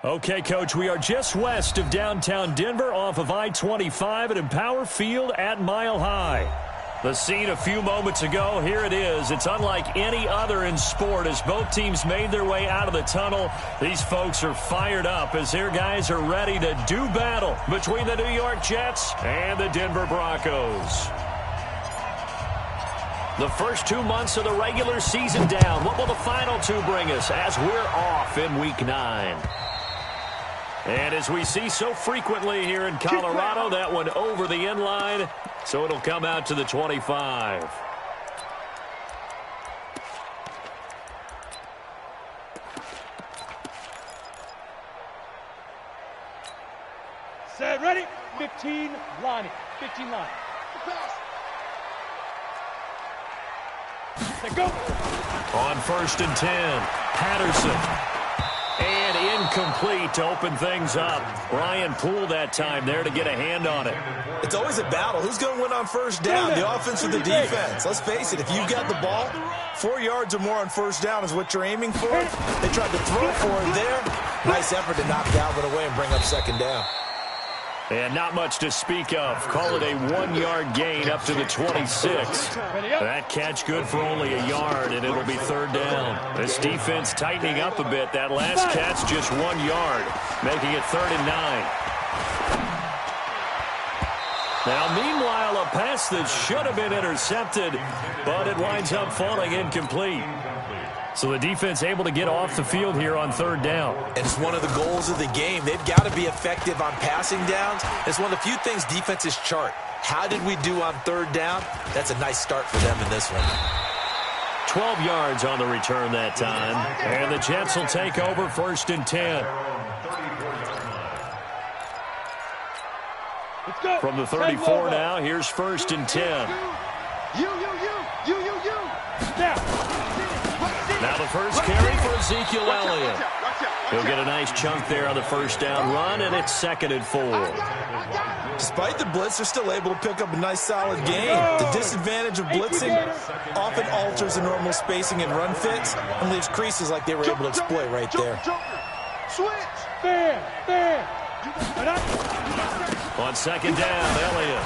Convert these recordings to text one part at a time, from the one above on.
Okay, Coach, we are just west of downtown Denver off of I-25 at Empower Field at Mile High. The scene a few moments ago, here it is. It's unlike any other in sport as both teams made their way out of the tunnel. These folks are fired up as their guys are ready to do battle between the New York Jets and the Denver Broncos. The first 2 months of the regular season down. What will the final two bring us as we're off in Week 9? And as we see so frequently here in Colorado, that one over the end line, so it'll come out to the 25. Set, ready? 15 line. 15 line. Set, go. On 1st and 10, Patterson. And incomplete to open things up. Ryan Poole that time there to get a hand on it. It's always a battle. Who's going to win on first down, the offense or the defense? Let's face it, if you've got the ball, 4 yards or more on first down is what you're aiming for. They tried to throw for it there. Nice effort to knock Dalvin away and bring up second down. And not much to speak of. Call it a 1-yard gain up to the 26. That catch good for only a yard, and it'll be third down. This defense tightening up a bit. That last catch just 1 yard, making it 3rd and 9. Now, meanwhile, a pass that should have been intercepted, but it winds up falling incomplete. So the defense able to get off the field here on 3rd down. And it's one of the goals of the game. They've got to be effective on passing downs. It's one of the few things defenses chart. How did we do on 3rd down? That's a nice start for them in this one. 12 yards on the return that time. And the Jets will take over 1st and 10. Let's go. From the 34 now, here's 1st and 10. You. Now. Now the first carry for Ezekiel Elliott. He'll get a nice chunk there on the first down run, and it's 2nd and 4. Despite the blitz, they're still able to pick up a nice solid gain. The disadvantage of blitzing often alters the normal spacing and run fits and leaves creases like they were able to exploit right there. Switch. Fair. On 2nd down, Elliott.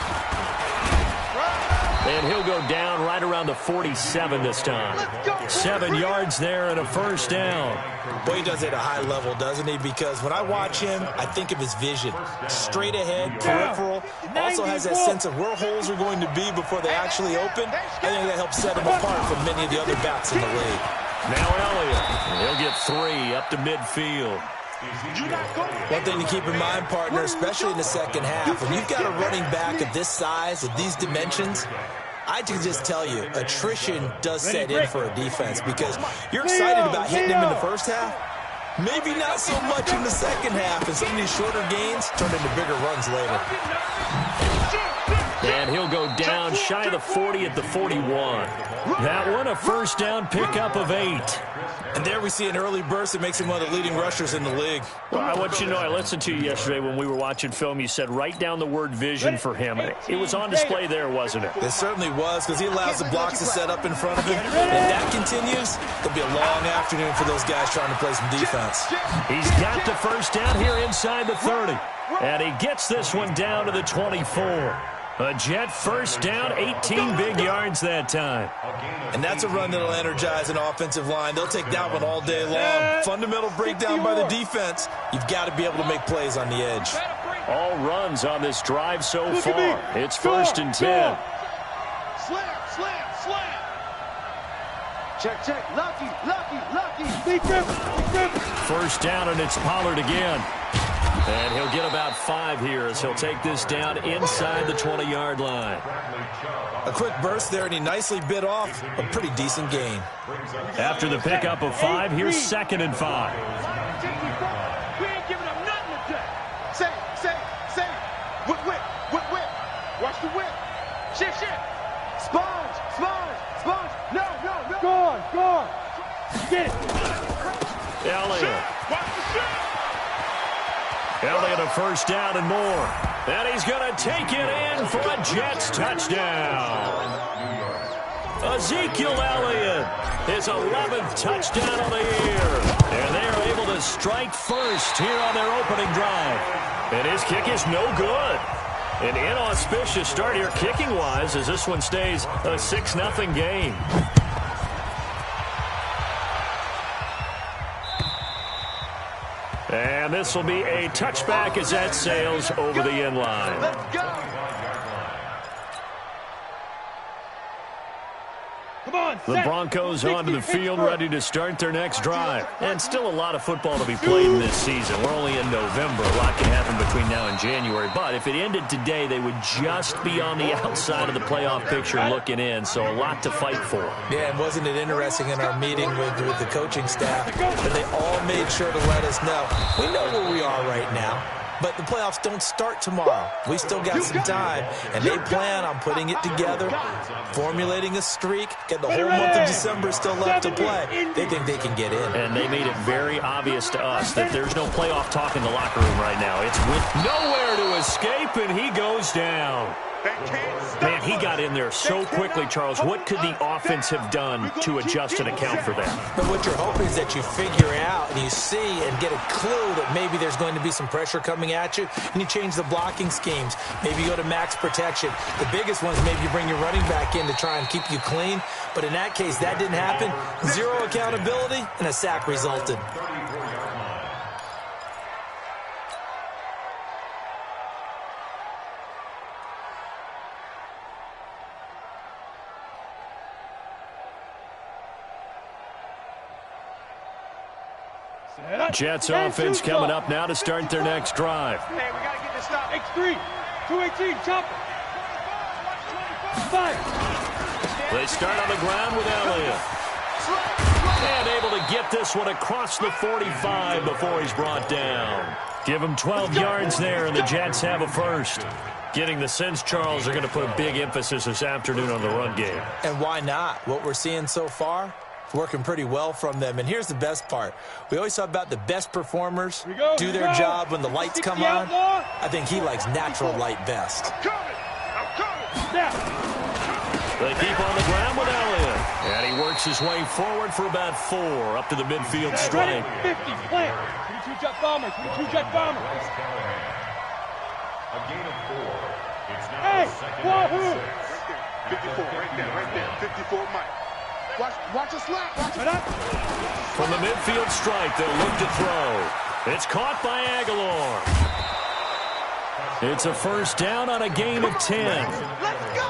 And he'll go down right around the 47 this time. 7 yards there and a first down. Boy, he does it at a high level, doesn't he? Because when I watch him, I think of his vision. Straight ahead, peripheral. Also has that sense of where holes are going to be before they actually open. I think that helps set him apart from many of the other backs in the league. Now Elliott. He'll get 3 up to midfield. One thing to keep in mind, partner, especially in the second half, when you've got a running back of this size, of these dimensions, I can just tell you, attrition does set in for a defense because you're excited about hitting him in the first half. Maybe not so much in the second half, and some of these shorter gains turn into bigger runs later. And he'll go down shy of the 40 at the 41. That one, a first down pickup of 8. And there we see an early burst that makes him one of the leading rushers in the league. Well, I want you to know, I listened to you yesterday when we were watching film. You said write down the word vision for him. It was on display there, wasn't it? It certainly was, because he allows the blocks to set up in front of him. If that continues, it'll be a long afternoon for those guys trying to play some defense. He's got the first down here inside the 30. And he gets this one down to the 24. A Jet first down, 18 big yards that time. And that's a run that'll energize an offensive line. They'll take that one all day long. Fundamental breakdown by the defense. You've got to be able to make plays on the edge. All runs on this drive so far. It's 1st and 10. Slam. Check. Lucky. First down, and it's Pollard again. And he'll get about 5 here as he'll take this down inside the 20-yard line. A quick burst there, and he nicely bit off a pretty decent gain. After the pickup of 5, here's 2nd and 5. We ain't giving up nothing today. Say. Whip. Watch the whip. Shit. Sponge. No. Go on. Get it. Elliott. Watch the shit. Elliott a first down and more. And he's going to take it in for a Jets touchdown. Ezekiel Elliott, his 11th touchdown of the year. And they are able to to strike first here on their opening drive. And his kick is no good. An inauspicious start here kicking-wise as this one stays a 6-0 game. And this will be a touchback as that sails over the end line. Let's go. The Broncos onto the field ready to start their next drive. And still a lot of football to be played in this season. We're only in November. A lot can happen between now and January. But if it ended today, they would just be on the outside of the playoff picture looking in. So a lot to fight for. Yeah, and wasn't it interesting in our meeting with the coaching staff that they all made sure to let us know. We know where we are right now. But the playoffs don't start tomorrow. We still got some time, and they plan on putting it together, formulating a streak, get the whole month of December still left to play. They think they can get in. And they made it very obvious to us that there's no playoff talk in the locker room right now. It's with nowhere to escape, and he goes down. Man, he got in there so quickly, Charles. What could the offense have done to adjust and account for that? But what you're hoping is that you figure out and you see and get a clue that maybe there's going to be some pressure coming at you, and you change the blocking schemes. Maybe you go to max protection. The biggest one is maybe you bring your running back in to try and keep you clean. But in that case, that didn't happen. Zero accountability, and a sack resulted. Jets offense coming up now to start their next drive. Hey, we got to get this stop. X3, 218, chop it. 5. They start on the ground with Elliott. And able to get this one across the 45 before he's brought down. Give him 12 yards there, and the Jets have a first. Getting the sense, Charles, they're going to put a big emphasis this afternoon on the run game. And why not? What we're seeing so far, working pretty well from them. And here's the best part. We always talk about the best performers do their job when the lights come on. I think he likes natural light best. I'm coming. They keep on the ground with Elliott. And he works his way forward for about 4 up to the midfield stripe. 50, plant. 22 jet bomber, 22 jet bomber. A gain of 4. It's now Hey, second. 54, right there. 54, Mike. Watch us slap. From the midfield stripe, they'll look to throw. It's caught by Aguilar. It's a first down on a gain of 10. Let's go.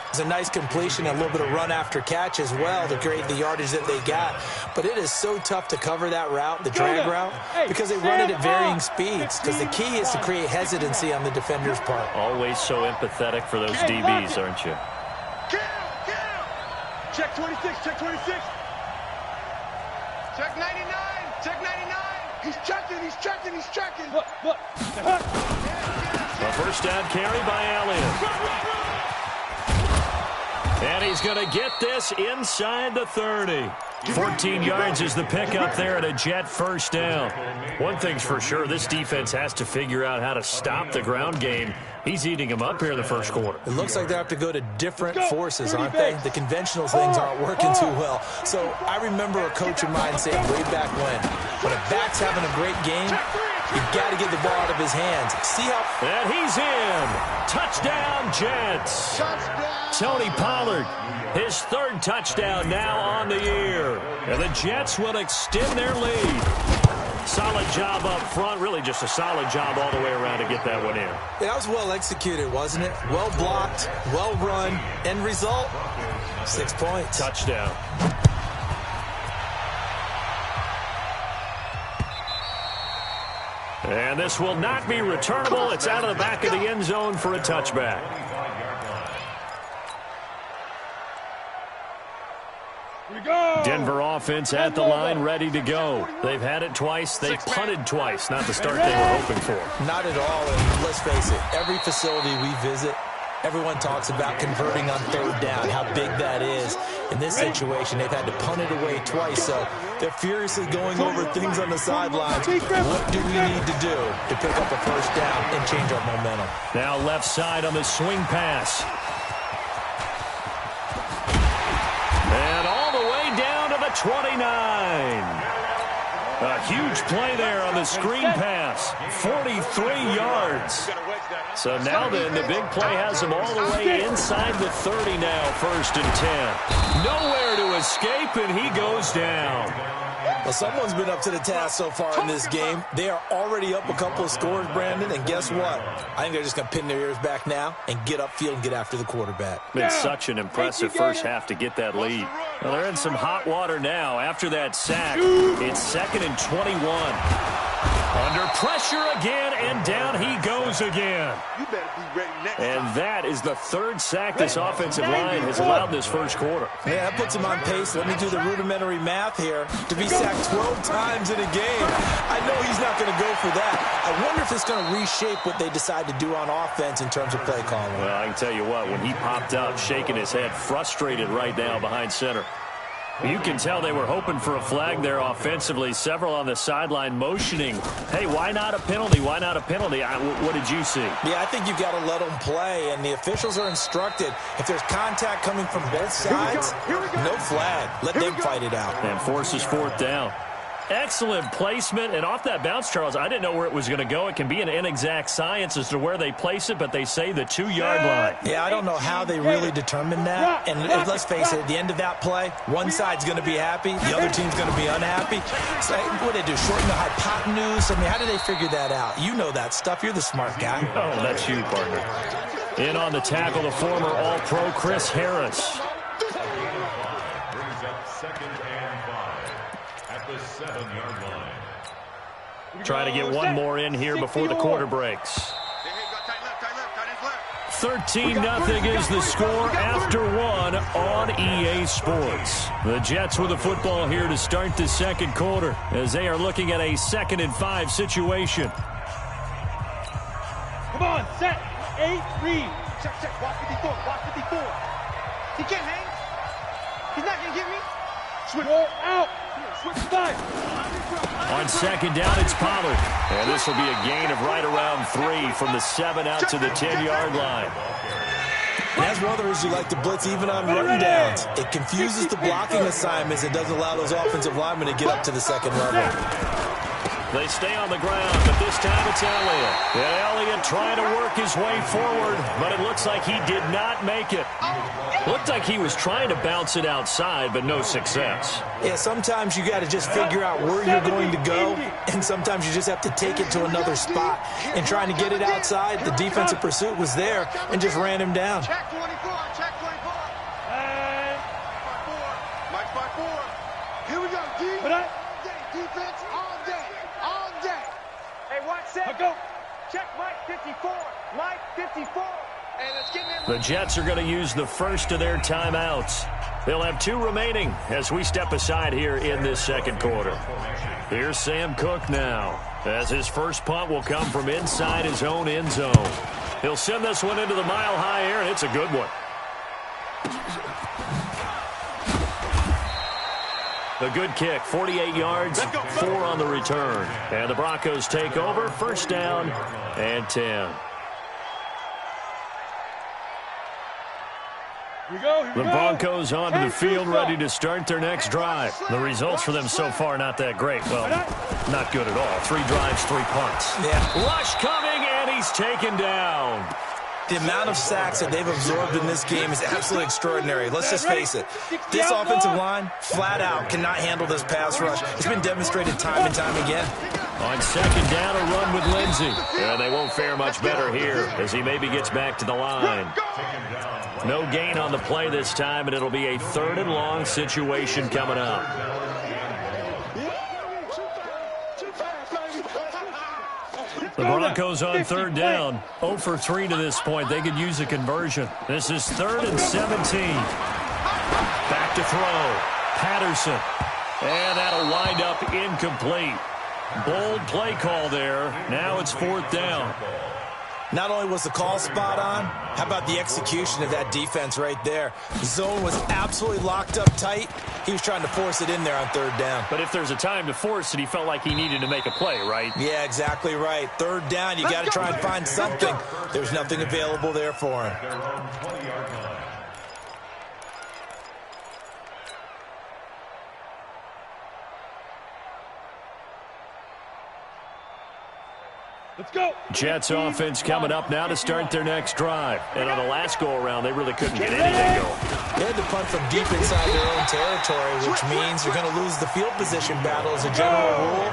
It's a nice completion, a little bit of run after catch as well to create the yardage that they got. But it is so tough to cover that route, the drag route, because they run it at varying speeds. Because the key is to create hesitancy on the defender's part. Always so empathetic for those DBs, aren't you? Check 26, check 26. Check 99, check 99. He's checking. Look. A first down carry by Elliott. And he's going to get this inside the 30. 14 yards is the pickup there at a Jet first down. One thing's for sure, this defense has to figure out how to stop the ground game. He's eating them up here in the first quarter. It looks like they have to go to different forces, aren't they? The conventional things aren't working too well. So I remember a coach of mine saying way back when a back's having a great game, you've got to get the ball out of his hands. See how... And he's in. Touchdown, Jets. Tony Pollard, his 3rd touchdown now on the year. And the Jets will extend their lead. Solid job up front. Really just a solid job all the way around to get that one in. That was well executed, wasn't it? Well blocked, well run. End result, 6 points. Touchdown. And this will not be returnable. It's out of the back of the end zone for a touchback. Denver offense at the line, ready to go. They've had it twice. They've punted twice. Not the start they were hoping for. Not at all. And let's face it, every facility we visit, everyone talks about converting on 3rd down, how big that is. In this situation, they've had to punt it away twice, so they're furiously going over things on the sidelines. What do we need to do to pick up a first down and change our momentum? Now left side on the swing pass. And all the way down to the 29. A huge play there on the screen pass. 43 yards. So now then, the big play has him all the way inside the 30 now, 1st and 10. Nowhere to escape, and he goes down. Well, someone's been up to the task so far in this game. They are already up a couple of scores, Brandon, and guess what? I think they're just going to pin their ears back now and get upfield and get after the quarterback. Been such an impressive first half to get that lead. Well, they're in some hot water now. After that sack, it's 2nd and 21. Under pressure again, and down he goes again. You better be ready next time. And that is the 3rd sack this offensive line has allowed this first quarter. Yeah, that puts him on pace. Let me do the rudimentary math here. To be sacked 12 times in a game, I know he's not going to go for that. I wonder if it's going to reshape what they decide to do on offense in terms of play calling. Well, I can tell you what, when he popped up, shaking his head, frustrated right now behind center. You can tell they were hoping for a flag there offensively. Several on the sideline motioning, hey, why not a penalty? Why not a penalty? What did you see? Yeah, I think you've got to let them play, and the officials are instructed. If there's contact coming from both sides, no flag. Let them fight it out. And forces 4th down. Excellent placement, and off that bounce, Charles, I didn't know where it was going to go. It can be an inexact science as to where they place it, but they say the 2-yard line. Yeah, I don't know how they really determined that. And let's face it, at the end of that play, one side's going to be happy, the other team's going to be unhappy. So what do they do, shorten the hypotenuse? I mean, how do they figure that out? You know that stuff. You're the smart guy. Oh, that's you, partner. In on the tackle, the former All-Pro Chris Harris. Brings up 2nd and 5 at the 7-yard line. Try to get one more in here before the quarter breaks. 13-0 is the score after 1 on EA Sports. The Jets with the football here to start the 2nd quarter as they are looking at a 2nd and 5 situation. Come on, set. 8, read. Check. Watch 54. Watch 54. He can't hang. He's not going to get me. Switch out. Switch 5. On 2nd down, it's Pollard. And this will be a gain of right around 3 from the 7 out to the 10-yard line. And that's one of the reasons you like to blitz even on running downs. It confuses the blocking assignments. It doesn't allow those offensive linemen to get up to the 2nd level. They stay on the ground, but this time it's Elliott. And Elliott trying to work his way forward, but it looks like he did not make it. Looked like he was trying to bounce it outside, but no success. Yeah, sometimes you got to just figure out where you're going to go, and sometimes you just have to take it to another spot. And trying to get it outside, the defensive pursuit was there and just ran him down. Check 24. Check 24. Mike by 4. Here we go, D. Defense all day. All day. Hey, watch set. Go. Check Mike 54. Mike 54. Hey, let's get in there. The Jets are going to use the first of their timeouts. They'll have 2 remaining as we step aside here in this 2nd quarter. Here's Sam Cook now, as his first punt will come from inside his own end zone. He'll send this one into the mile-high air, and it's a good one. A good kick, 48 yards, 4 on the return. And the Broncos take over, 1st down and 10. The Broncos onto the field, ready to start their next drive. The results for them so far not that great. Well, not good at all. 3 drives, 3 punts. Yeah. Rush coming, and he's taken down. The amount of sacks that they've absorbed in this game is absolutely extraordinary. Let's just face it. This offensive line, flat out, cannot handle this pass rush. It's been demonstrated time and time again. On 2nd down, a run with Lindsey. And they won't fare much better here as he maybe gets back to the line. No gain on the play this time, and it'll be a 3rd and long situation coming up. The Broncos on 3rd down, 0 for 3 to this point. They could use a conversion. This is 3rd and 17. Back to throw. Patterson. And that'll wind up incomplete. Bold play call there. Now it's 4th down. Not only was the call spot on, how about the execution of that defense right there? The zone was absolutely locked up tight. He was trying to force it in there on 3rd down. But if there's a time to force it, he felt like he needed to make a play, right? Yeah, exactly right. 3rd down, you got to try and find something. There's nothing available there for him. Let's go. Jets offense coming up now to start their next drive. And on the last go-around, they really couldn't get anything going. They had to punt from deep inside their own territory, which means you're going to lose the field position battle as a general rule.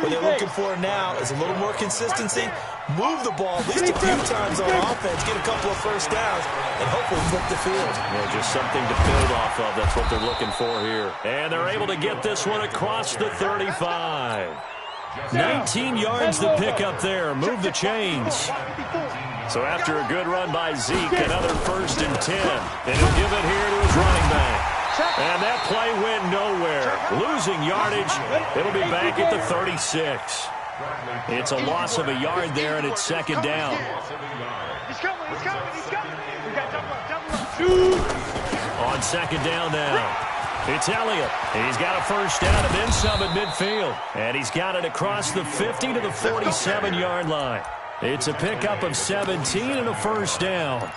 What they're looking for now is a little more consistency, move the ball at least a few times on offense, get a couple of first downs, and hopefully flip the field. Yeah, just something to build off of. That's what they're looking for here. And they're able to get this one across the 35. 19 yards to pick up there. Move the chains. So after a good run by Zeke, another 1st and 10. And he'll give it here to his running back. And that play went nowhere. Losing yardage. It'll be back at the 36. It's a loss of a yard there, and it's 2nd down. He's coming, he's coming, he's coming. We got double up. On 2nd down now. It's Elliott. He's got a 1st down and then some at midfield. And he's got it across the 50 to the 47-yard line. It's a pickup of 17 and a 1st down.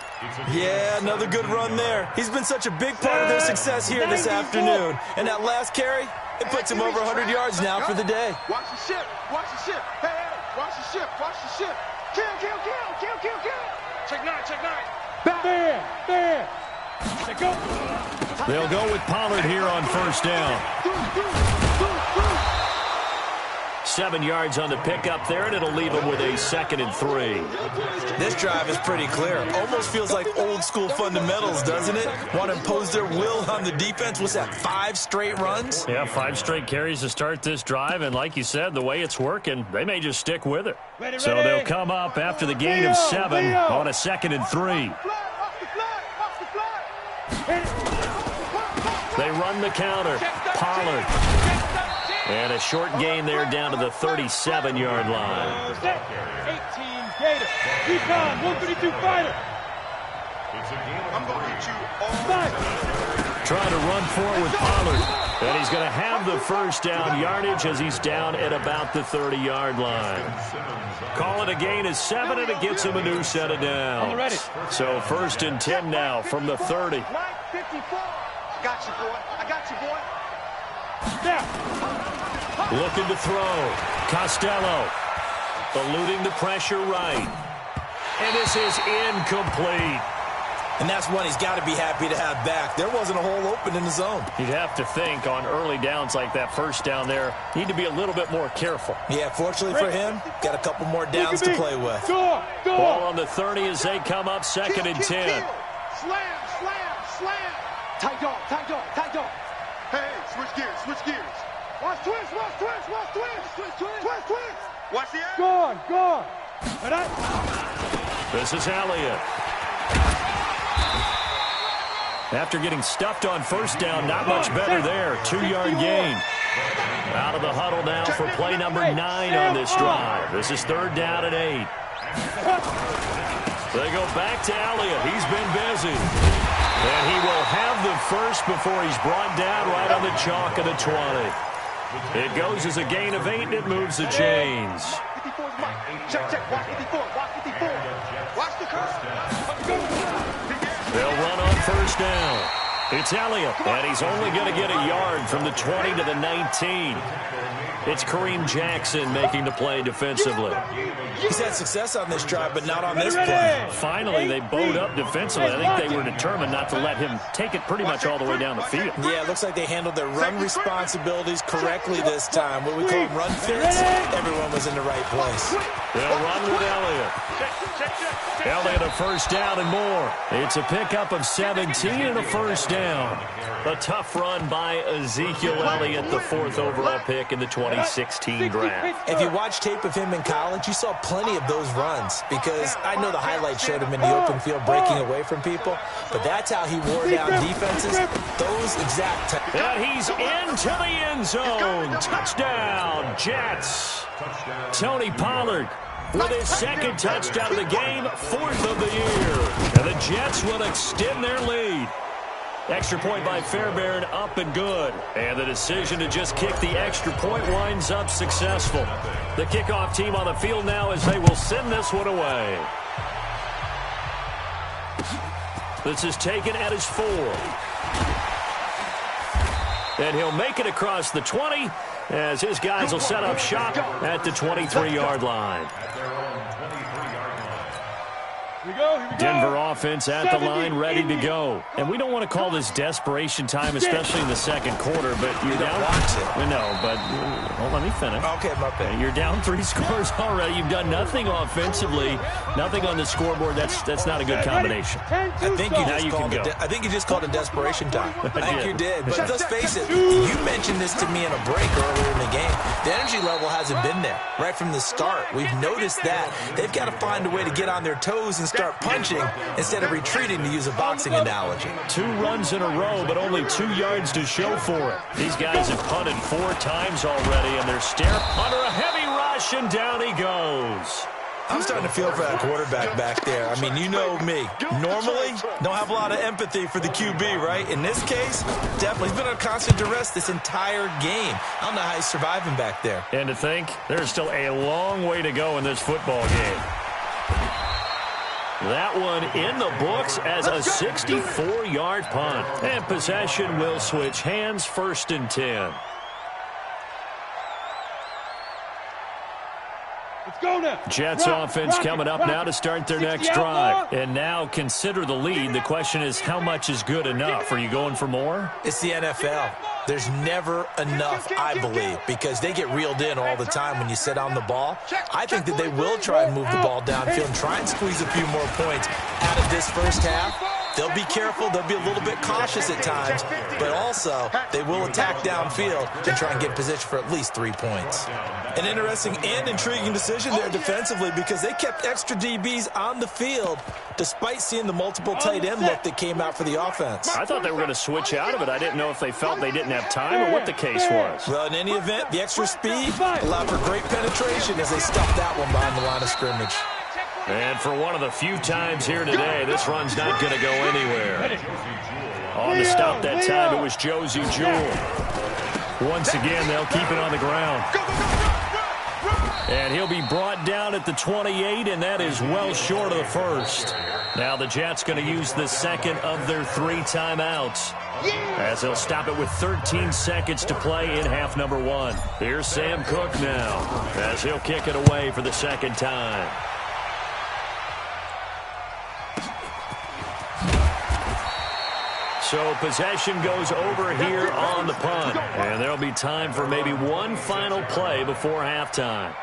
Yeah, another good run there. He's been such a big part of their success here this afternoon. And that last carry, it puts him over 100 yards now for the day. Watch the ship, watch the ship. Hey, hey, watch the ship, watch the ship. Kill, kill, kill, kill, kill, kill. Check 9, check 9. Back. There. Let's go. They'll go with Pollard here on 1st down. 7 yards on the pickup there, and it'll leave them with a 2nd and 3. This drive is pretty clear. Almost feels like old school fundamentals, doesn't it? Want to impose their will on the defense. What's that, 5 straight runs? Yeah, 5 straight carries to start this drive, and like you said, the way it's working, they may just stick with it. So they'll come up after the gain of 7 on a 2nd and 3. They run the counter. Pollard. And a short gain there down to the 37-yard line. 18 Gator. Recon, 132 fighter. I'm going to hit you all. Trying to run forward with Pollard. And he's going to have the 1st down yardage as he's down at about the 30-yard line. Call it a gain of 7, and it gets him a new set of downs. So 1st and 10 now from the 30. 54. I got you, boy. I got you, boy. Now. Looking to throw. Costello. Eluding the pressure right. And this is incomplete. And that's one he's got to be happy to have back. There wasn't a hole open in the zone. You'd have to think on early downs like that 1st down there, need to be a little bit more careful. Yeah, fortunately for him, got a couple more downs to play with. Ball on the 30 as they come up 2nd and 10. Slam, slam, slam. Tight dog, tight dog, tight dog. Hey, switch gears, switch gears. Watch twist, watch twist, watch twist. Twist, twist. Watch the end. Gone. This is Elliott. After getting stuffed on 1st down, not much better there. 2-yard gain. Out of the huddle now for play number 9 on this drive. This is 3rd down and 8. They go back to Elliott. He's been busy. And he will have the 1st before he's brought down right on the chalk of the 20. It goes as a gain of 8, and it moves the chains. 54's Mike. Check, watch 54, watch 54. Watch the curve. They'll run on 1st down. It's Elliott, and he's only going to get a yard from the 20 to the 19. It's Kareem Jackson making the play defensively. He's had success on this drive, but not on this play. Finally, they bowed up defensively. I think they were determined not to let him take it pretty much all the way down the field. Yeah, it looks like they handled their run responsibilities correctly this time. What we call run fits, everyone was in the right place. They'll run with Elliott. Elliott a 1st down and more. It's a pickup of 17 and a 1st down. A tough run by Ezekiel Elliott, the 4th overall pick in the 2016 draft. If you watch tape of him in college, you saw plenty of those runs, because I know the highlights showed him in the open field breaking away from people, but that's how he wore down defenses. Those exact times. And he's into the end zone. Touchdown, Jets. Tony Pollard with his 2nd touchdown of the game, 4th of the year. And the Jets will extend their lead. Extra point by Fairbairn, up and good. And the decision to just kick the extra point winds up successful. The kickoff team on the field now as they will send this one away. This is taken at his 4. And he'll make it across the 20 as his guys will set up shop at the 23-yard line. Denver offense at the line, ready to go. And we don't want to call this desperation time, especially in the second quarter, but you're down. No, but well, let me finish. Okay, my bad. You're down 3 scores already. You've done nothing offensively, nothing on the scoreboard. That's not a good combination. I think you just called it desperation time. I think you did. But let's face it, you mentioned this to me in a break earlier in the game. The energy level hasn't been there right from the start. We've noticed that. They've got to find a way to get on their toes and start punching instead of retreating, to use a boxing analogy. 2 runs in a row, but only 2 yards to show for it. These guys have punted 4 times already, and their stair punter, a heavy rush, and down he goes. I'm starting to feel for that quarterback back there. I mean, you know me. Normally, don't have a lot of empathy for the QB, right? In this case, definitely. He's been under constant duress this entire game. I don't know how he's surviving back there. And to think, there's still a long way to go in this football game. That one in the books as a 64-yard punt. And possession will switch hands, 1st and 10. Jets offense coming up now to start their next drive. And now consider the lead. The question is, how much is good enough? Are you going for more? It's the NFL. There's never enough, I believe, because they get reeled in all the time when you sit on the ball. I think that they will try and move the ball downfield and try and squeeze a few more points out of this first half. They'll be careful. They'll be a little bit cautious at times, but also they will attack downfield to try and get position for at least 3 points. An interesting and intriguing decision there defensively because they kept extra DBs on the field despite seeing the multiple tight end look that came out for the offense. I thought they were going to switch out of it. I didn't know if they felt they didn't have time or what the case was. Well, in any event, the extra speed allowed for great penetration as they stuffed that one behind the line of scrimmage. And for one of the few times here today, this run's not going to go anywhere. On the stop that time, it was Josie Jewell. Once again, they'll keep it on the ground. And he'll be brought down at the 28, and that is well short of the first. Now the Jets going to use the second of their 3 timeouts, as they'll stop it with 13 seconds to play in half number 1. Here's Sam Cook now, as he'll kick it away for the second time. So possession goes over here on the punt. And there'll be time for maybe one final play before halftime.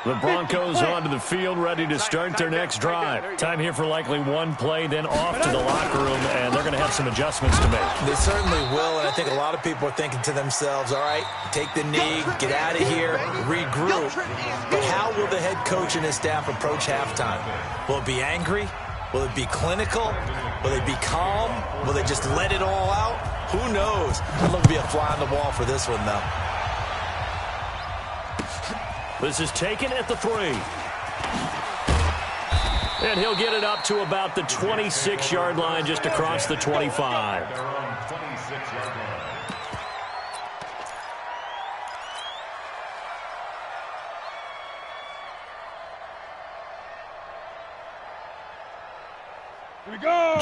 The Broncos onto the field, ready to start their next drive. Time here for likely one play, then off to the locker room, and they're going to have some adjustments to make. They certainly will, and I think a lot of people are thinking to themselves, all right, take the knee, get out of here, regroup. But how will the head coach and his staff approach halftime? Will it be angry? Will it be clinical? Will they be calm? Will they just let it all out? Who knows? I'd love to be a fly on the wall for this one, though. This is taken at the 3. And he'll get it up to about the 26-yard line, just across the 25. They're on 26-yard line.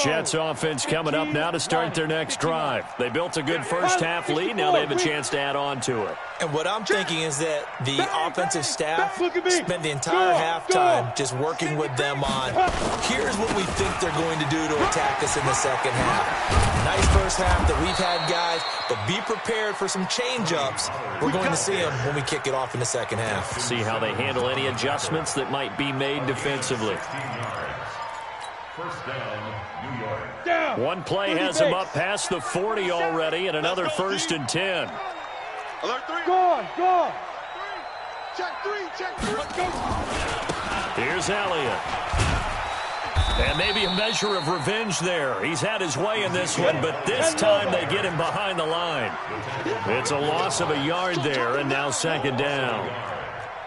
Jets offense coming up now to start their next drive. They built a good first half lead. Now they have a chance to add on to it. And what I'm thinking is that the offensive staff spent the entire halftime just working with them on, here's what we think they're going to do to attack us in the second half. Nice first half that we've had, guys, but be prepared for some change-ups. We're going to see them when we kick it off in the second half. See how they handle any adjustments that might be made defensively. First down, New York. One play has him up past the 40 already, and another 1st and 10. Alert 3. Go. Check 3. Let's go. Here's Elliott. And maybe a measure of revenge there. He's had his way in this one, but this time they get him behind the line. It's a loss of a yard there, and now second down.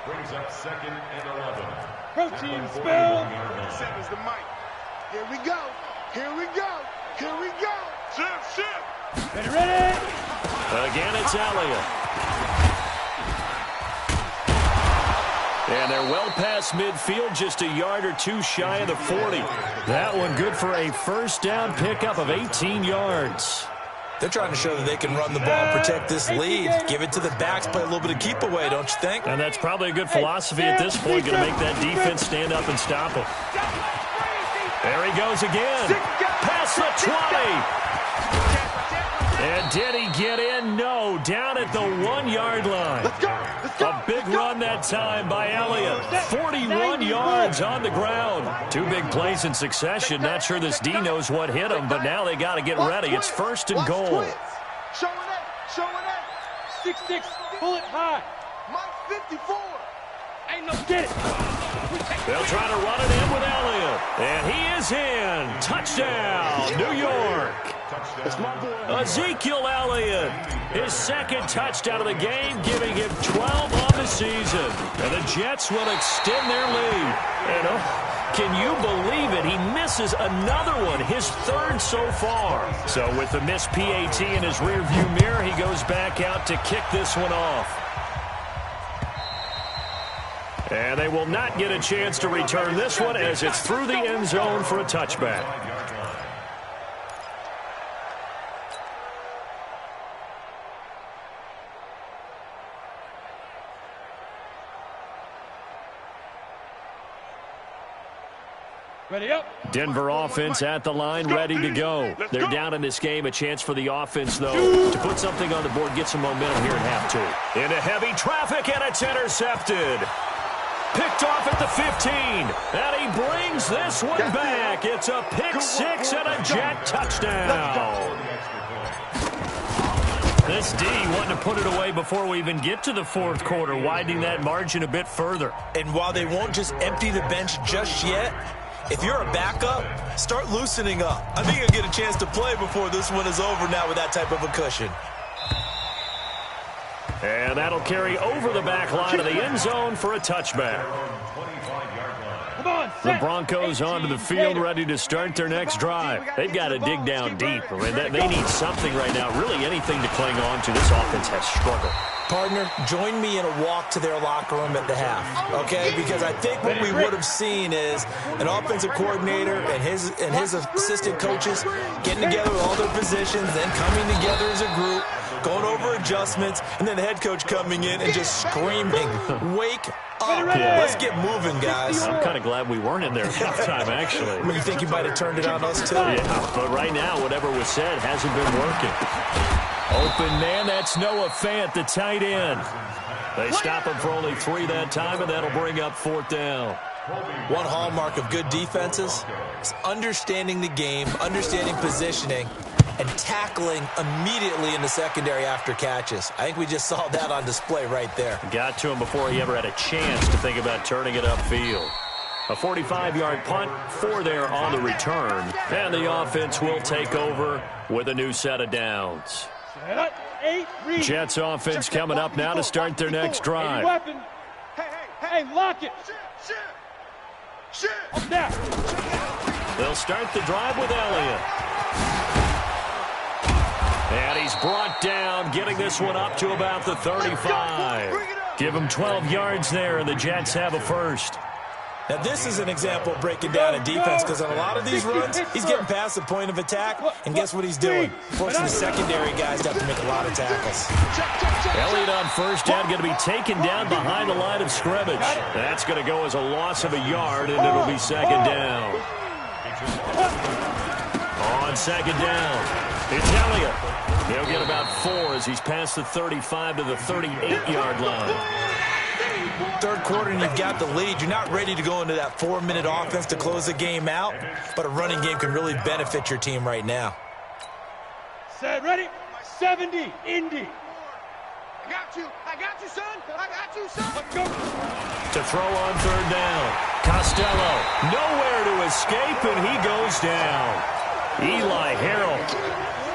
Brings up 2nd and 11. Protein spell. Seven's the mic. Here we go. Shift. Ready. Again, it's Elliott. And they're well past midfield, just a yard or 2 shy of the 40. That one good for a first down pickup of 18 yards. They're trying to show that they can run the ball and protect this lead. Give it to the backs, play a little bit of keep away, don't you think? And that's probably a good philosophy at this point, going to make that defense stand up and stop him. There he goes again. Past the 20. And did he get in? No, down at the 1-yard line. A big run that time by Elliott. 41 yards on the ground. 2 big plays in succession. Not sure this D knows what hit him, but now they got to get ready. It's 1st and goal. Showing that. 6'6", pull it high. Mike 54. Ain't no get it. They'll try to run it in with Elliott. And he is in. Touchdown, New York. Ezekiel Elliott, his 2nd touchdown of the game, giving him 12 on the season. And the Jets will extend their lead. And can you believe it? He misses another one, his 3rd so far. So with the missed PAT in his rearview mirror, he goes back out to kick this one off. And they will not get a chance to return this one as it's through the end zone for a touchback. Ready up. Denver offense at the line, ready to go. They're down in this game. A chance for the offense, though, to put something on the board, get some momentum here at half 2. Into heavy traffic, and it's intercepted. Picked off at the 15, and he brings this one back. It's a pick 6 and a Jet touchdown. This D wanting to put it away before we even get to the 4th quarter, widening that margin a bit further. And while they won't just empty the bench just yet, if you're a backup, start loosening up. I think you'll get a chance to play before this one is over now with that type of a cushion. And that'll carry over the back line of the end zone for a touchback. The Broncos onto the field, ready to start their next drive. They've got to dig down deep. I mean, they need something right now, really anything to cling on to. This offense has struggled. Partner, join me in a walk to their locker room at the half, okay? Because I think what we would have seen is an offensive coordinator and his assistant coaches getting together with all their positions, then coming together as a group, going over adjustments, and then the head coach coming in and just screaming, wake up. Yeah. Let's get moving, guys. I'm kind of glad we weren't in there at halftime, actually. I mean, you think you might have turned it on us, too? Yeah, but right now, whatever was said hasn't been working. Open man, that's Noah Fant, the tight end. They stop him for only 3 that time, and that'll bring up 4th down. One hallmark of good defenses is understanding the game, understanding positioning, and tackling immediately in the secondary after catches. I think we just saw that on display right there. Got to him before he ever had a chance to think about turning it upfield. A 45-yard punt, 4 there on the return. And the offense will take over with a new set of downs. Jets offense coming up now to start their next drive. Hey, lock it. They'll start the drive with Elliott. And he's brought down, getting this one up to about the 35. Give him 12 yards there, and the Jets have a first. Now, this is an example of breaking down a defense, because on a lot of these runs, he's getting past the point of attack, and guess what he's doing? Forcing the secondary guys to have to make a lot of tackles. Elliott on first down, going to be taken down behind the line of scrimmage. That's going to go as a loss of a yard, and it'll be 2nd down. On 2nd down, it's Elliott. He'll get about 4 as he's past the 35 to the 38-yard line. 3rd quarter and you've got the lead. You're not ready to go into that 4-minute offense to close the game out, but a running game can really benefit your team right now. Set, ready, 70, Indy. I got you, son. I got you, son. Let's go. To throw on 3rd down. Costello, nowhere to escape, and he goes down. Eli Harold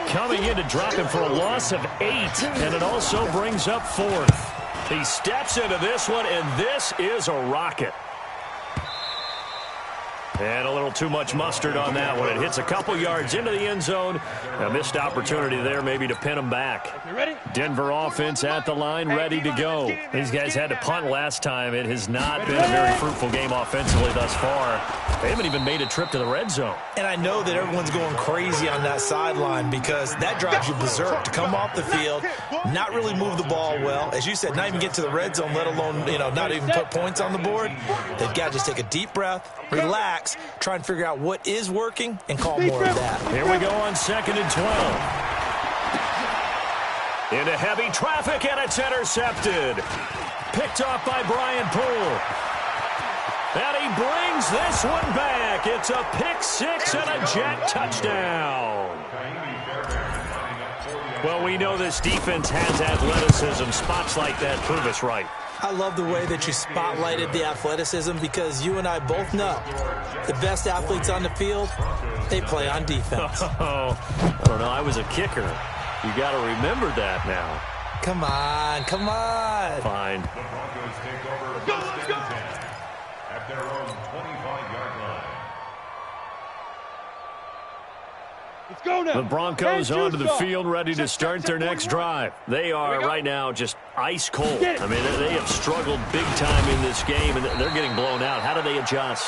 coming in to drop him for a loss of 8, and it also brings up 4th. He steps into this one, and this is a rocket. And a little too much mustard on that one. It hits a couple yards into the end zone. A missed opportunity there maybe to pin them back. Denver offense at the line, ready to go. These guys had to punt last time. It has not been a very fruitful game offensively thus far. They haven't even made a trip to the red zone. And I know that everyone's going crazy on that sideline because that drives you berserk to come off the field, not really move the ball well. As you said, not even get to the red zone, let alone, not even put points on the board. They've got to just take a deep breath, relax, try and figure out what is working, and call more of that. Here we go on 2nd and 12. Into heavy traffic, and it's intercepted. Picked off by Brian Poole. And he brings this one back. It's a pick six and a Jet touchdown. Well, we know this defense has athleticism. Spots like that prove us right. I love the way that you spotlighted the athleticism because you and I both know the best athletes on the field, they play on defense. Oh, I don't know. I was a kicker. You got to remember that now. Come on, come on. Fine. The Broncos take over first and 10 at their own 25-yard line. Let's go now. The Broncos onto the field, ready to start their next drive. They are right now just ice cold. I mean, they have struggled big time in this game, and they're getting blown out. How do they adjust?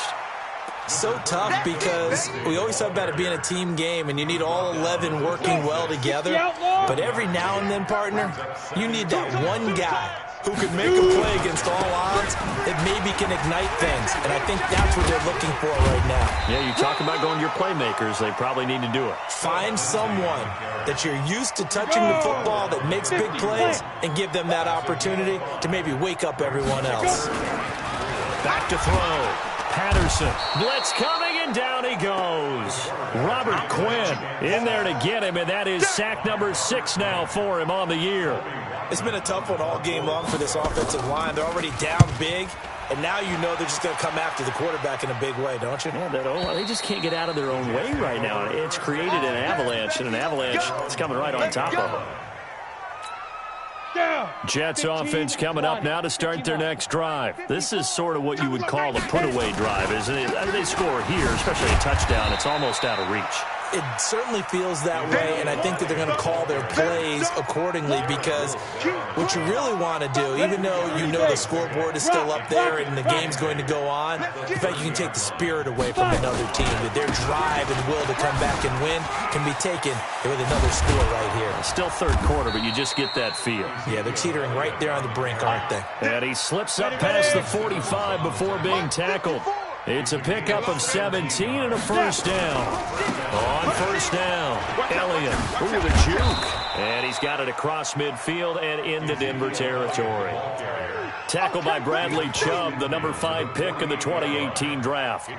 So tough because we always talk about it being a team game and you need all 11 working well together. But every now and then, partner, you need that one guy who can make a play against all odds that maybe can ignite things. And I think that's what they're looking for right now. Yeah, you talk about going to your playmakers. They probably need to do it. Find someone that you're used to touching the football that makes big plays and give them that opportunity to maybe wake up everyone else. Back to throw. Patterson, blitz coming, and down he goes. Robert Quinn in there to get him, and that is sack number 6 now for him on the year. It's been a tough one all game long for this offensive line. They're already down big, and now you know they're just going to come after the quarterback in a big way, don't you? Yeah, they just can't get out of their own way right now. It's created an avalanche, and an avalanche is coming right on top of them. Jets offense coming up now to start their next drive. This is sort of what you would call a put-away drive, isn't it? They score here, especially a touchdown. It's almost out of reach. It certainly feels that way, and I think that they're going to call their plays accordingly because what you really want to do, even though you know the scoreboard is still up there and the game's going to go on, in fact, you can take the spirit away from another team. That their drive and will to come back and win can be taken with another score right here. Still third quarter, but you just get that feel. Yeah, they're teetering right there on the brink, aren't they? And he slips up past the 45 before being tackled. It's a pickup of 17 and a first down. On first down, Elliott. Ooh, the juke. And he's got it across midfield and into Denver territory. Tackled by Bradley Chubb, the number 5 pick in the 2018 draft.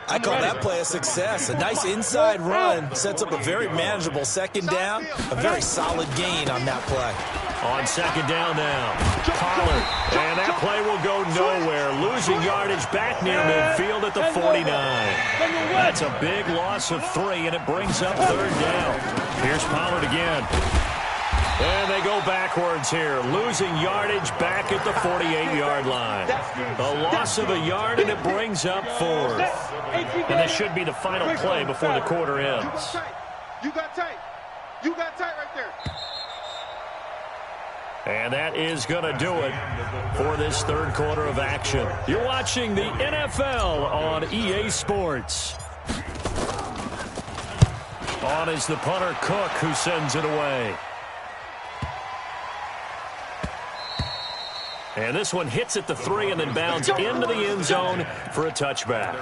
I call that play a success. A nice inside run sets up a very manageable second down. A very solid gain on that play. On second down now, Pollard. And that play will go nowhere. Losing yardage back near midfield at the 49. That's a big loss of 3, and it brings up third down. Here's Pollard again. And they go backwards here. Losing yardage back at the 48-yard line. A loss of a yard, and it brings up 4th. And this should be the final play before the quarter ends. You got tight. You got tight right there. And that is going to do it for this third quarter of action. You're watching the NFL on EA Sports. On is the punter, Cook, who sends it away. And this one hits at the 3 and then bounds into the end zone for a touchback.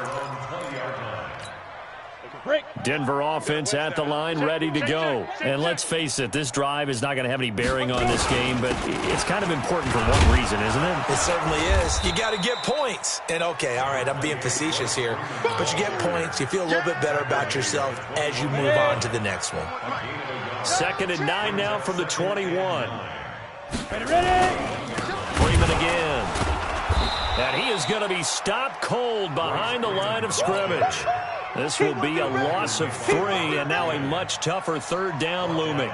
Denver offense at the line, ready to go. And let's face it, this drive is not going to have any bearing on this game, but it's kind of important for one reason, isn't it? It certainly is. You got to get points. And, okay, all right, I'm being facetious here. But you get points. You feel a little bit better about yourself as you move on to the next one. 2nd and 9 now from the 21. Freeman again. And he is going to be stopped cold behind the line of scrimmage. This will be a loss of 3, and now a much tougher third down looming.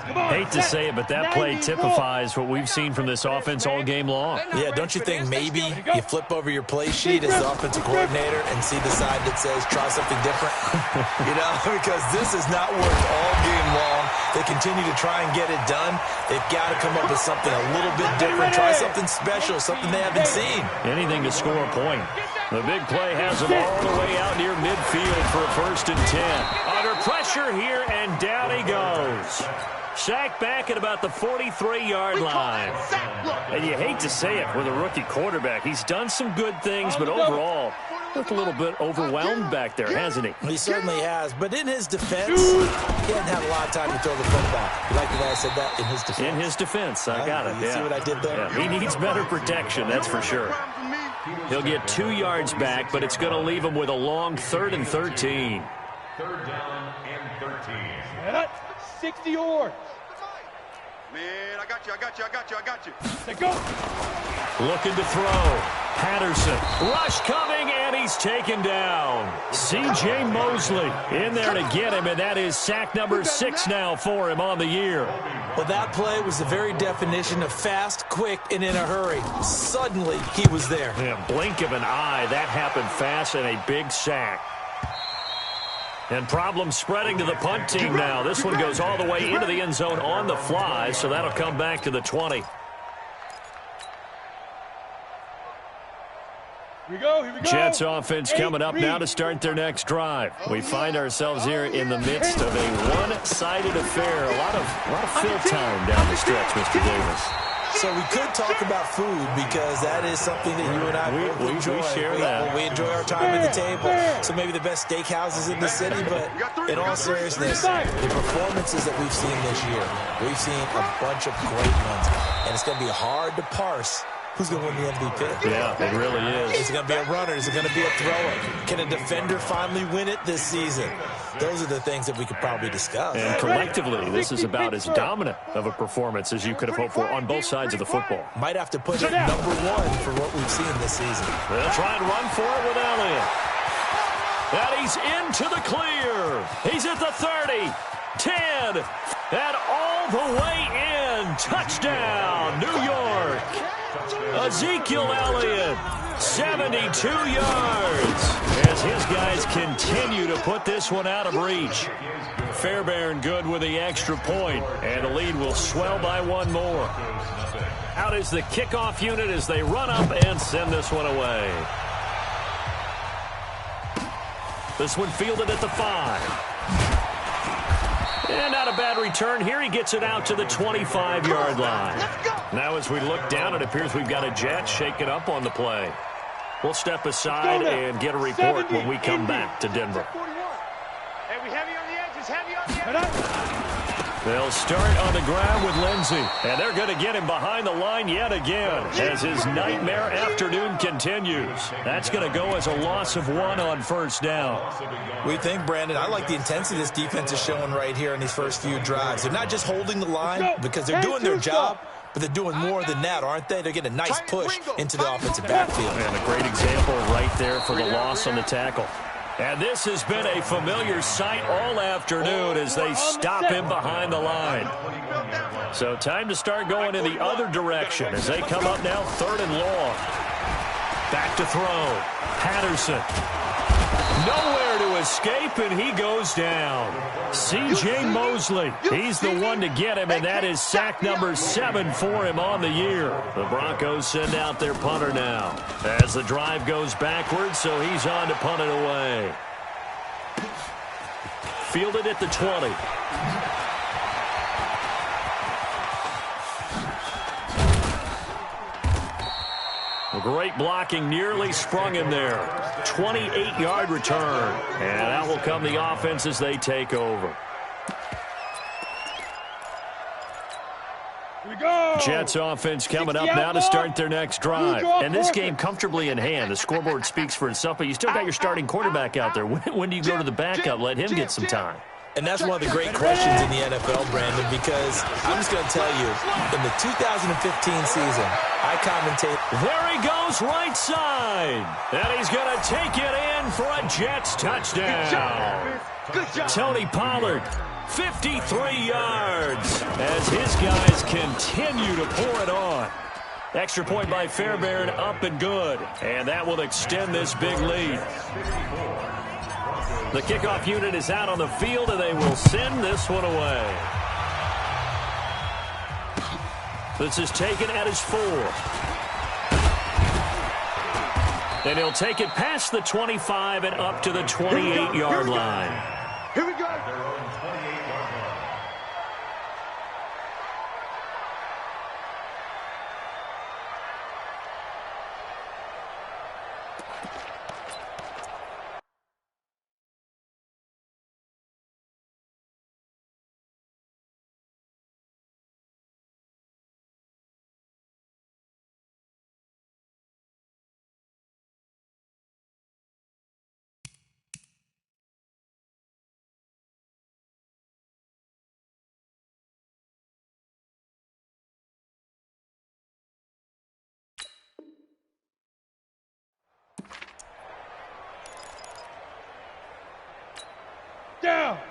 Hate to say it, but that play typifies what we've seen from this offense all game long. Yeah, don't you think maybe you flip over your play sheet as the offensive coordinator and see the side that says try something different? You know, because this has not worked all game long. They continue to try and get it done. They've got to come up with something a little bit different. Try something special, something they haven't seen. Anything to score a point. The big play has them all the way out near midfield for a 1st and 10. Under pressure here, and down he goes. Sacked back at about the 43-yard line. And you hate to say it with a rookie quarterback. He's done some good things, but overall, looked a little bit overwhelmed back there, hasn't he? He certainly has. But in his defense, he hadn't had a lot of time to throw the football. You like the way I said that? In his defense. In his defense. I got it. You see what I did there? Yeah, he needs better protection, that's for sure. He'll get 2 yards back, but it's going to leave him with a long 3rd and 13. 3rd down and 13. 60 yards. Man, I got you. Let's go. Looking to throw. Patterson. Rush coming, and he's taken down. C.J. Mosley in there to get him, and that is sack number 6 now for him on the year. Well, that play was the very definition of fast, quick, and in a hurry. Suddenly, he was there. Yeah, blink of an eye. That happened fast, and a big sack. And problems spreading to the punt team now. This one goes all the way into the end zone on the fly, so that'll come back to the 20. Here we go. Jets offense coming up now to start their next drive. We find ourselves here in the midst of a one-sided affair. A lot of fill time down the stretch, Mr. Davis. So we could talk about food because that is something that you and I both enjoy. We share that. We enjoy our time at the table. So maybe the best steakhouses in the city, but in all seriousness, the performances that we've seen this year, we've seen a bunch of great ones. And it's going to be hard to parse who's going to win the MVP. Yeah, it really is. Is it going to be a runner? Is it going to be a thrower? Can a defender finally win it this season? Those are the things that we could probably discuss. And collectively, this is about as dominant of a performance as you could have hoped for on both sides of the football. Might have to put it #1 for what we've seen this season. They'll try and run for it with Elliott. And he's into the clear. He's at the 30, 10, and all the way in. Touchdown, New York. Ezekiel Elliott, 72 yards, as his guys continue to put this one out of reach. Fairbairn good with the extra point, and the lead will swell by 1 more. Out is the kickoff unit as they run up and send this one away. This one fielded at the 5. And not a bad return here. He gets it out to the 25-yard line. Now as we look down, it appears we've got a Jet shaken up on the play. We'll step aside and get a report when we come back to Denver. Hey, we heavy on the edges, heavy on the edges. They'll start on the ground with Lindsey. And they're going to get him behind the line yet again as his nightmare afternoon continues. That's going to go as a loss of 1 on 1st down. We think, Brandon, I like the intensity this defense is showing right here in these first few drives. They're not just holding the line because they're doing their job, but they're doing more than that, aren't they? They're getting a nice push into the offensive backfield. And a great example right there for the loss on the tackle. And this has been a familiar sight all afternoon as they stop him behind the line. So time to start going in the other direction as they come up now 3rd and long. Back to throw. Patterson. Nowhere to escape, and he goes down. C.J. Mosley, he's the one to get him, and that is sack number 7 for him on the year. The Broncos send out their punter now as the drive goes backwards, so he's on to punt it away. Fielded at the 20. Great blocking, nearly sprung him there. 28-yard return. And out will come the offense as they take over. Here we go. Jets offense coming up now to start their next drive. And this game comfortably in hand. The scoreboard speaks for itself, but you still got your starting quarterback out there. When do you go to the backup? Let him get some time. And that's one of the great questions in the NFL, Brandon, because I'm just going to tell you, in the 2015 season, I commentate. There he goes right side. And he's going to take it in for a Jets touchdown. Good job. Tony Pollard 53 yards as his guys continue to pour it on. Extra point by Fairbairn, up and good. And that will extend this big lead. The kickoff unit is out on the field, and they will send this one away. This is taken at his 4. And he'll take it past the 25 and up to the 28-yard line. Here we go.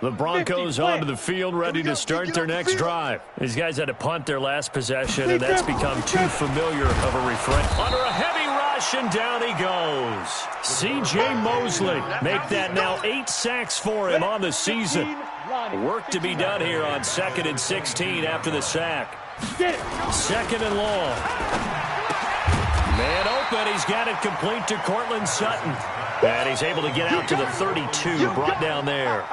The Broncos onto the field, ready to start their next drive. These guys had to punt their last possession, and that's become too familiar of a refrain. Under a heavy rush, and down he goes. C.J. Mosley make that now 8 sacks for him on the season. Work to be done here on 2nd and 16 after the sack. 2nd and long. Man open, he's got it complete to Cortland Sutton. And he's able to get out to the 32, brought down there.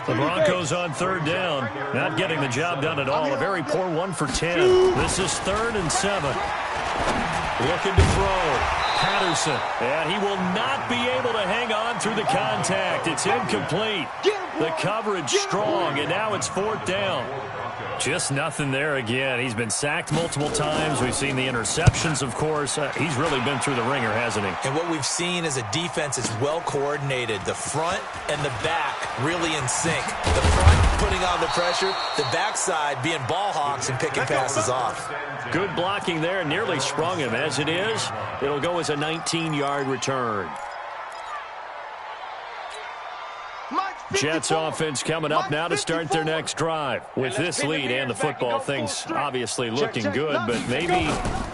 The Broncos on 3rd down, not getting the job done at all. A very poor 1 for 10. This is 3rd and 7. Looking to throw. Patterson, and he will not be able to hang on through the contact. It's incomplete. The coverage strong, and now it's 4th down. Just nothing there again. He's been sacked multiple times. We've seen the interceptions, of course. He's really been through the ringer, hasn't he? And what we've seen is a defense that's well coordinated. The front and the back really in sync. The front putting on the pressure, the backside being ball hawks and picking passes off. Good blocking there, nearly sprung him. As it is, it'll go as a 19-yard return. Jets offense coming up now to start their next drive. With this lead and the football, things obviously looking good, but maybe,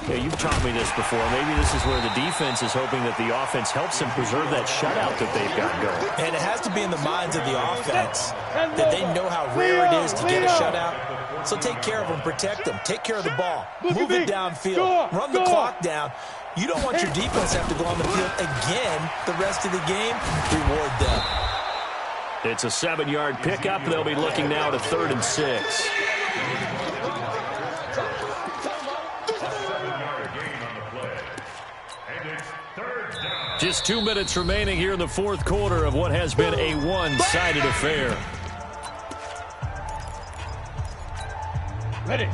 you've taught me this before, maybe this is where the defense is hoping that the offense helps them preserve that shutout that they've got going. And it has to be in the minds of the offense that they know how rare it is to get a shutout. So take care of them, protect them, take care of the ball, move it downfield, run the clock down. You don't want your defense to have to go on the field again the rest of the game. Reward them. It's a 7-yard pickup. They'll be looking now to 3rd and 6. Just 2 minutes remaining here in the 4th quarter of what has been a one-sided affair.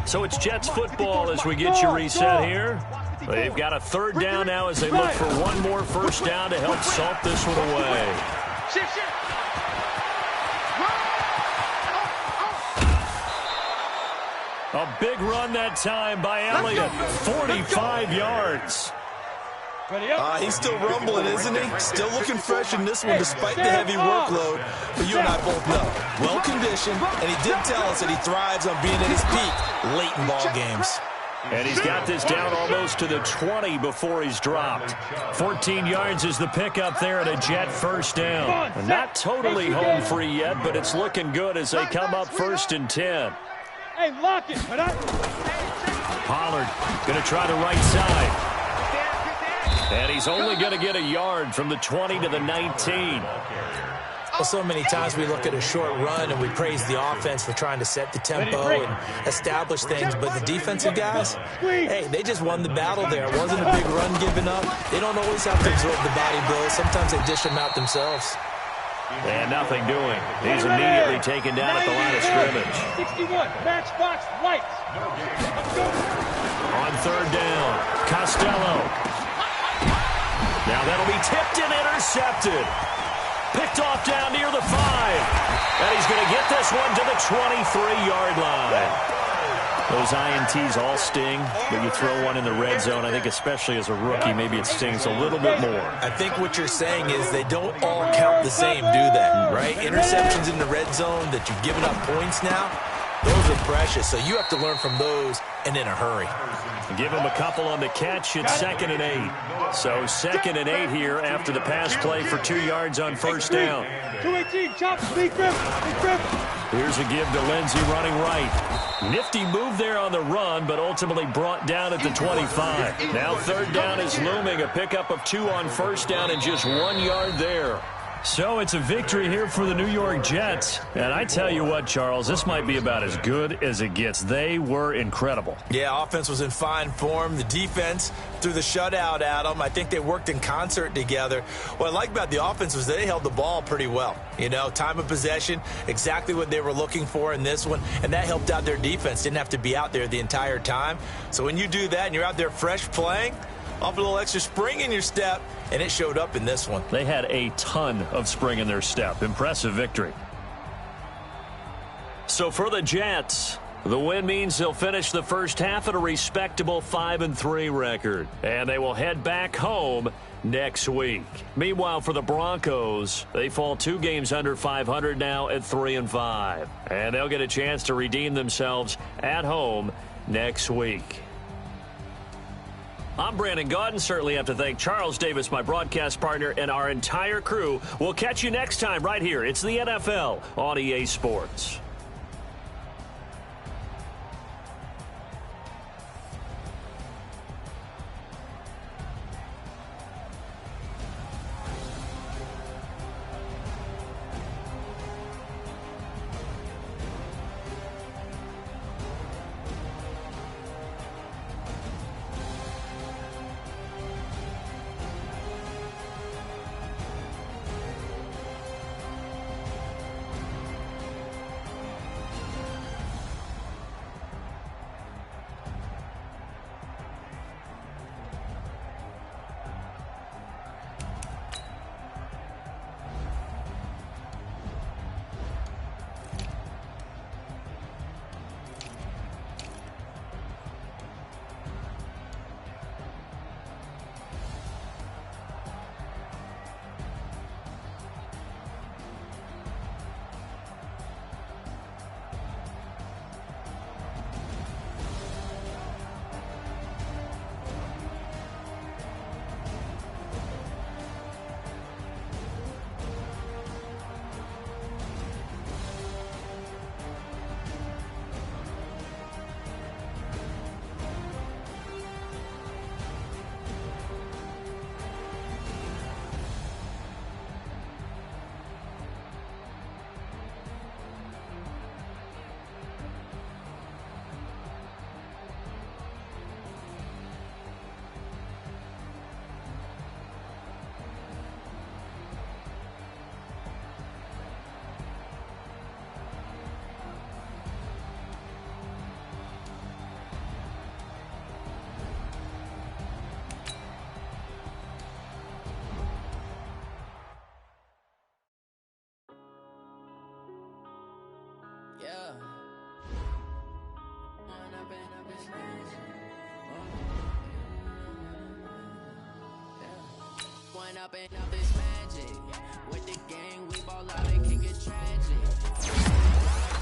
So it's Jets football as we get you reset here. They've got a 3rd down now as they look for one more first down to help salt this one away. A big run that time by Elliott, 45 yards. He's still rumbling, isn't he? Still looking fresh in this one despite the heavy workload. But you and I both know, well-conditioned, and he did tell us that he thrives on being at his peak late in ball games. And he's got this down almost to the 20 before he's dropped. 14 yards is the pickup there at a Jet first down. Not totally home free yet, but it's looking good as they come up 1st and 10. Hey, lock it. Pollard going to try the right side. And he's only going to get a yard from the 20 to the 19. Well, so many times we look at a short run and we praise the offense for trying to set the tempo and establish things, but the defensive guys, hey, they just won the battle there. It wasn't a big run given up. They don't always have to absorb the body blows. Sometimes they dish them out themselves. And nothing doing. He's immediately taken down at the line of scrimmage. 61, matchbox lights. On 3rd down, Costello. Now that'll be tipped and intercepted. Picked off down near the 5. And he's going to get this one to the 23-yard line. Those INTs all sting, but you throw one in the red zone, I think especially as a rookie, maybe it stings a little bit more. I think what you're saying is they don't all count the same, do they? Right? Interceptions in the red zone that you've given up points now, those are precious. So you have to learn from those and in a hurry. Give him a couple on the catch. It's 2nd and 8. So 2nd and 8 here after the pass play for 2 yards on first down. 218, chop, big grip, big grip. Here's a give to Lindsey running right. Nifty move there on the run, but ultimately brought down at the 25. Now 3rd down is looming. A pickup of 2 on first down and just 1 yard there. So it's a victory here for the New York Jets. And I tell you what, Charles, this might be about as good as it gets. They were incredible. Yeah, offense was in fine form. The defense threw the shutout at them. I think they worked in concert together. What I like about the offense was they held the ball pretty well. You know, time of possession, exactly what they were looking for in this one. And that helped out their defense. Didn't have to be out there the entire time. So when you do that and you're out there fresh playing, off a little extra spring in your step, and it showed up in this one. They had a ton of spring in their step. Impressive victory. So for the Jets, the win means they'll finish the first half at a respectable 5-3 record. And they will head back home next week. Meanwhile, for the Broncos, they fall 2 games under 500 now at 3-5. And they'll get a chance to redeem themselves at home next week. I'm Brandon Gaudin. Certainly have to thank Charles Davis, my broadcast partner, and our entire crew. We'll catch you next time right here. It's the NFL on EA Sports. Yeah. One up and up is magic. With the gang, we ball out, it can get tragic.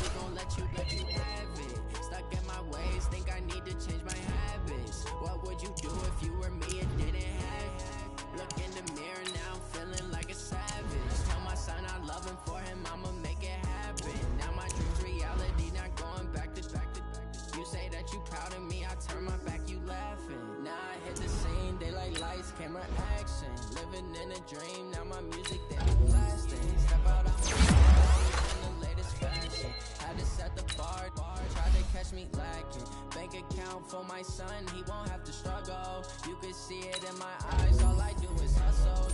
We gon' let you have it. Stuck in my ways, think I need to change my habits. What would you do if you were me and didn't have it? Look in the mirror, now I'm feeling like a savage. Tell my son I love him, for him I'ma make it happen. Now my dreams reality, not going back to back to back. You say that you proud of me, I turn my back, you laughing. Now I hit the scene, daylight lights, camera action. Living in a dream, now my music, they be blasting. Step out on the bar, in the latest fashion. Had to set the bar, tried to catch me lacking. Bank account for my son, he won't have to struggle. You can see it in my eyes, all I do is hustle.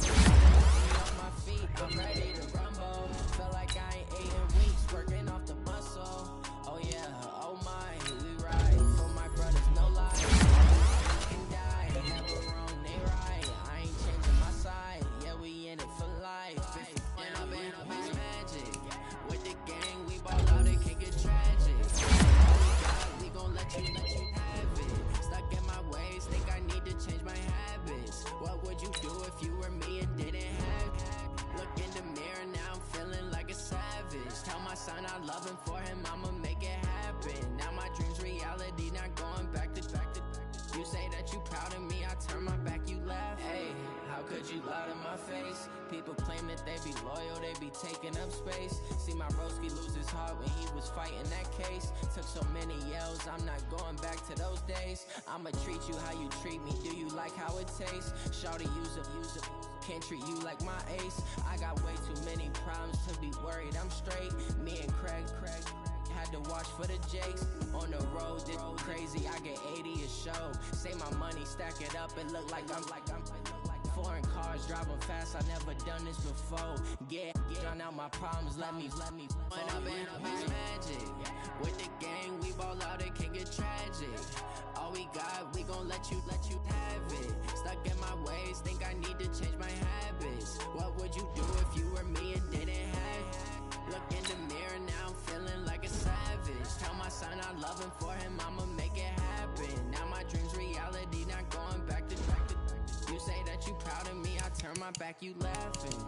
On my feet, I'm ready to rumble. Feel like I ain't ate in weeks, working off the muscle. Oh yeah, oh my, we ride for my brothers, no lie. You can die, never wrong, they right. I ain't changing my side, yeah, we in it for life. son, I love him, for him, I'ma make it happen. Now my dream's reality, not going back to. You say that you proud of me, I turn my back, you laugh. Hey, how could you lie to my face? People claim that they be loyal, they be taking up space. See my broski lose his heart when he was fighting that case. Took so many yells, I'm not going back to those days. I'ma treat you how you treat me, do you like how it tastes? Shawty, use up, can't treat you like my ace. I got way too many problems to be worried, I'm straight. Me and Craig had to watch for the Jakes. On the road, this crazy, I get 80 a show. Say my money, stack it up, it look like I'm foreign cars, driving fast, I never done this before. Drown out my problems, let me When up in magic. With the gang, we ball out, it can get tragic. All we got, we gon' let you have it. Stuck in my ways, think I need to change my habits. What would you do if you were me and didn't have it? Look in the mirror, now I'm feeling like a savage. Tell my son I love him, for him, I'ma make it happen. Now my dream's reality, not going back to. You say that you proud of me, I turn my back, you laughing.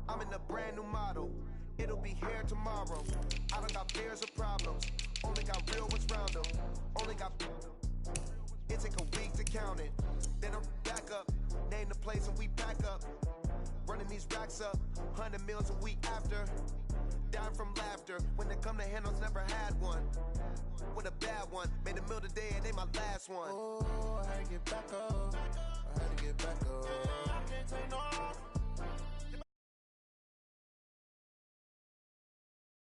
I'm in a brand new model. It'll be here tomorrow. I don't got fears or problems. Only got real ones round them. Only got. It take a week to count it. Then I'm back up. Name the place and we pack up. Running these racks up. 100 meals a week after. Dying from laughter. When they come to handles, never had one. With a bad one. Made a meal today and they my last one. Oh, I had to get back up. I had to get back up.